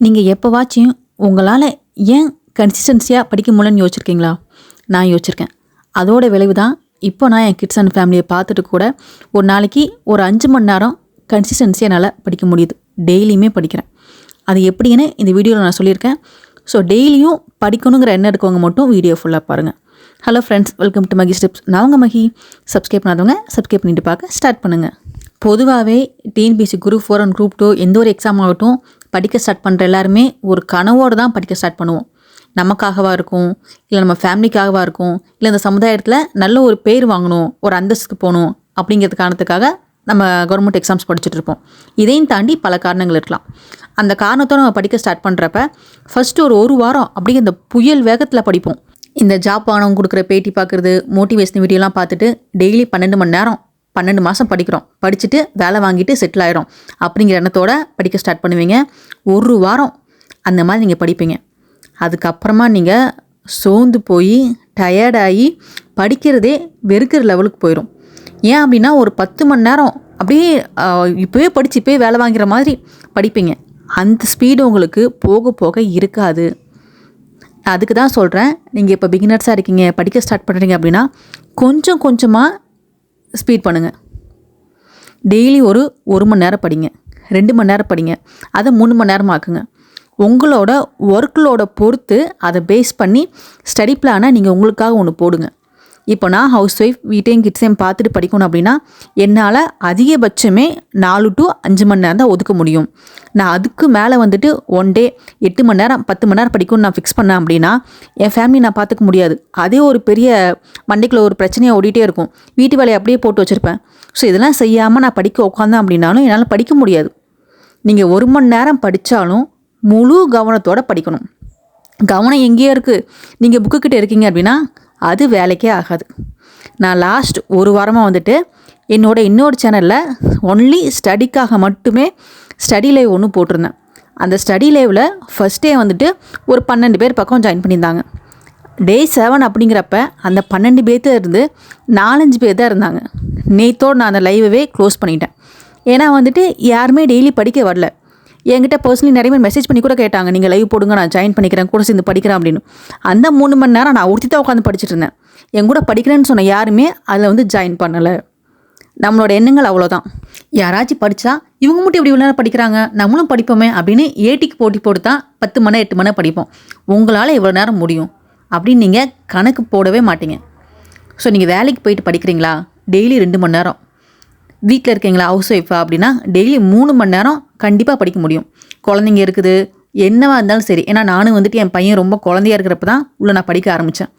நீங்கள் எப்போவாச்சும் உங்களால் ஏன் கன்சிஸ்டன்சியாக படிக்க முடியலன்னு யோசிச்சிருக்கீங்களா? நான் யோசிச்சிருக்கேன். அதோட விளைவு தான் இப்போ நான் என் கிட்ஸ் அண்ட் ஃபேமிலியை பார்த்துட்டு கூட ஒரு நாளைக்கு ஒரு 5 மணி நேரம் கன்சிஸ்டன்சியாக என்னால் படிக்க முடியுது. டெய்லியுமே படிக்கிறேன். அது எப்படின்னு இந்த வீடியோவில் நான் சொல்லியிருக்கேன். ஸோ டெய்லியும் படிக்கணுங்கிற எண்ணம் இருக்கவங்க மட்டும் வீடியோ ஃபுல்லாக பாருங்கள். Hello friends, welcome to Magi steps. நான் உங்கள் மகி. சப்ஸ்கிரைப் பண்ணாதவங்க சப்ஸ்கிரைப் பண்ணிட்டு பார்க்க ஸ்டார்ட் பண்ணுங்கள். பொதுவாகவே டிஎன்பிஎஸ்சி குரூப் 4 அண்ட் குரூப் 2 எந்த ஒரு எக்ஸாம் ஆகட்டும் படிக்க ஸ்டார்ட் பண்ணுற எல்லாருமே ஒரு கனவோடு தான் படிக்க ஸ்டார்ட் பண்ணுவோம். நமக்காகவா இருக்கும், இல்லை நம்ம ஃபேமிலிக்காகவா இருக்கும், இல்லை இந்த சமுதாயத்தில் நல்ல ஒரு பேர் வாங்கணும், ஒரு அந்தஸ்துக்கு போகணும் அப்படிங்கிறது காரணத்துக்காக நம்ம கவர்மெண்ட் எக்ஸாம்ஸ் படிச்சுட்டு இருப்போம். இதையும் தாண்டி பல காரணங்கள் இருக்கலாம். அந்த காரணத்தோடு நம்ம படிக்க ஸ்டார்ட் பண்ணுறப்ப ஃபஸ்ட்டு ஒரு வாரம் அப்படியே இந்த புயல் வேகத்தில் படிப்போம். இந்த ஜாப் ஆனவங்க கொடுக்குற பேட்டி பார்க்குறது, மோட்டிவேஷன் வீடியோலாம் பார்த்துட்டு டெய்லி 12 மணி நேரம் 12 மாதம் படிக்கிறோம். படிச்சுட்டு வேலை வாங்கிட்டு செட்டில் ஆயிரும் அப்படிங்கிற எண்ணத்தோடு படிக்க ஸ்டார்ட் பண்ணுவீங்க. ஒரு வாரம் அந்த மாதிரி நீங்கள் படிப்பீங்க. அதுக்கப்புறமா நீங்கள் சோர்ந்து போய் டயர்டாகி படிக்கிறதே வெறுக்கிற லெவலுக்கு போயிடும். ஏன் அப்படின்னா ஒரு 10 மணி நேரம் அப்படியே இப்போவே படித்து இப்போயே வேலை வாங்குற மாதிரி படிப்பீங்க. அந்த ஸ்பீடு உங்களுக்கு போக போக இருக்காது. அதுக்கு தான் சொல்கிறேன், நீங்கள் இப்போ பிகினர்ஸாக இருக்கீங்க, படிக்க ஸ்டார்ட் பண்ணுறீங்க அப்படின்னா கொஞ்சம் கொஞ்சமாக ஸ்பீட் பண்ணுங்கள். டெய்லி ஒரு மணி நேரம் படிங்க, 2 மணி நேரம் படிங்க, அதை 3 மணி நேரம் ஆக்குங்க. உங்களோட ஒர்க்லோட பொறுத்து அதை பேஸ் பண்ணி ஸ்டடி பிளானை நீங்கள் உங்களுக்காக ஒன்று போடுங்க. இப்போ நான் ஹவுஸ் ஒய்ஃப், வீட்டையும் கிட்ஸையும் பார்த்துட்டு படிக்கணும் அப்படின்னா என்னால் அதிகபட்சமே 4 to 5 மணி நேரம் தான் ஒதுக்க முடியும். நான் அதுக்கு மேலே வந்துட்டு ஒன் டே 8 மணி நேரம் 10 மணி நேரம் படிக்கணும்னு நான் ஃபிக்ஸ் பண்ணேன் அப்படின்னா என் ஃபேமிலி நான் பார்த்துக்க முடியாது. அதே ஒரு பெரிய மண்டைக்குள்ள ஒரு பிரச்சனையாக ஓடிட்டே இருக்கும். வீட்டு வேலையை அப்படியே போட்டு வச்சுருப்பேன். ஸோ இதெல்லாம் செய்யாமல் நான் படிக்க உட்காந்தேன் அப்படின்னாலும் என்னால் படிக்க முடியாது. நீங்கள் 1 மணி நேரம் படித்தாலும் முழு கவனத்தோடு படிக்கணும். கவனம் எங்கேயோ இருக்குது, நீங்கள் புக்குக்கிட்ட இருக்கீங்க அப்படின்னா அது வேலைக்கே ஆகாது. நான் லாஸ்ட் ஒரு வாரமாக வந்துட்டு இன்னொரு சேனலில் ஒன்லி ஸ்டடிக்காக மட்டுமே ஸ்டடி லைவ் ஒன்று போட்டிருந்தேன். அந்த ஸ்டடி லைவில் ஃபஸ்ட் டே வந்துட்டு ஒரு 12 பேர் பக்கம் ஜாயின் பண்ணியிருந்தாங்க. டே 7 அப்படிங்கிறப்ப அந்த 12 பேர்த்து இருந்து 4-5 பேர் தான் இருந்தாங்க. நேத்தோடு நான் அந்த லைவவே க்ளோஸ் பண்ணிட்டேன். ஏன்னா வந்துட்டு யாருமே டெய்லி படிக்க வரல. என்கிட்ட பர்சனலி நிறைய பேர் மெசேஜ் பண்ணி கூட கேட்டாங்க, நீங்கள் லைவ் போடுங்க, நான் ஜாயின் பண்ணிக்கிறேன், கூட சேர்ந்து படிக்கிறேன் அப்படின்னு. அந்த 3 மணி நேரம் நான் ஒருத்தி தான் உட்காந்து படிச்சுட்டு இருந்தேன். என் கூட படிக்கிறேன்னு சொன்ன யாருமே அதில் ஜாயின் பண்ணலை. நம்மளோட எண்ணங்கள் அவ்வளோதான். யாராச்சும் படித்தா இவங்க மட்டும் இப்படி இவ்வளோ நேரம் படிக்கிறாங்க, நம்மளும் படிப்போமே அப்படின்னு ஏட்டிக்கு போட்டி போட்டு தான் 10 மணி 8 மணி படிப்போம். உங்களால் இவ்வளோ நேரம் முடியும் அப்படின்னு நீங்கள் கணக்கு போடவே மாட்டீங்க. ஸோ நீங்கள் வேலைக்கு போயிட்டு படிக்கிறீங்களா, டெய்லி 2 மணி நேரம். வீட்டில் இருக்கீங்களா, ஹவுஸ் ஒய்ஃபா அப்படின்னா டெய்லி 3 மணி நேரம் கண்டிப்பாக படிக்க முடியும். குழந்தைங்க இருக்குது, என்னவா இருந்தாலும் சரி. ஏன்னா நானும் வந்துட்டு என் பையன் ரொம்ப குழந்தையாக இருக்கிறப்ப தான் நான் படிக்க ஆரம்பித்தேன்.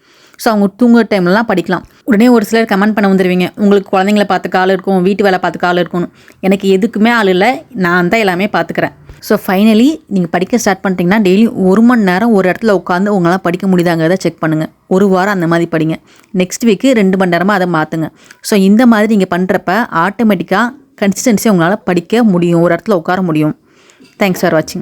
ஸோ அவங்க தூங்குற டைம்லலாம் படிக்கலாம். உடனே ஒரு சிலர் கமெண்ட் பண்ண வந்துடுவீங்க, உங்களுக்கு குழந்தைங்கள பார்த்துக்க ஆள் இருக்கும், வீட்டு வேலை பார்த்துக்க ஆள் இருக்கும்னு. எனக்கு எதுக்குமே ஆள் இல்லை, நான் தான் எல்லாமே பார்த்துக்கிறேன். ஸோ ஃபைனலி நீங்கள் படிக்க ஸ்டார்ட் பண்ணிட்டீங்கன்னா டெய்லி 1 மணி நேரம் ஒரு இடத்துல உட்காந்து உங்களால் படிக்க முடியுதாங்கிறத செக் பண்ணுங்கள். ஒரு வாரம் அந்த மாதிரி படிங்க. நெக்ஸ்ட் வீக்கு 2 மணி நேரமாக அதை மாற்றுங்க. ஸோ இந்த மாதிரி நீங்கள் பண்ணுறப்ப ஆட்டோமேட்டிக்காக கன்சிஸ்டன்சியாக உங்களால் படிக்க முடியும், ஒரு இடத்துல உட்கார முடியும். தேங்க்ஸ் ஃபார் வாட்சிங்.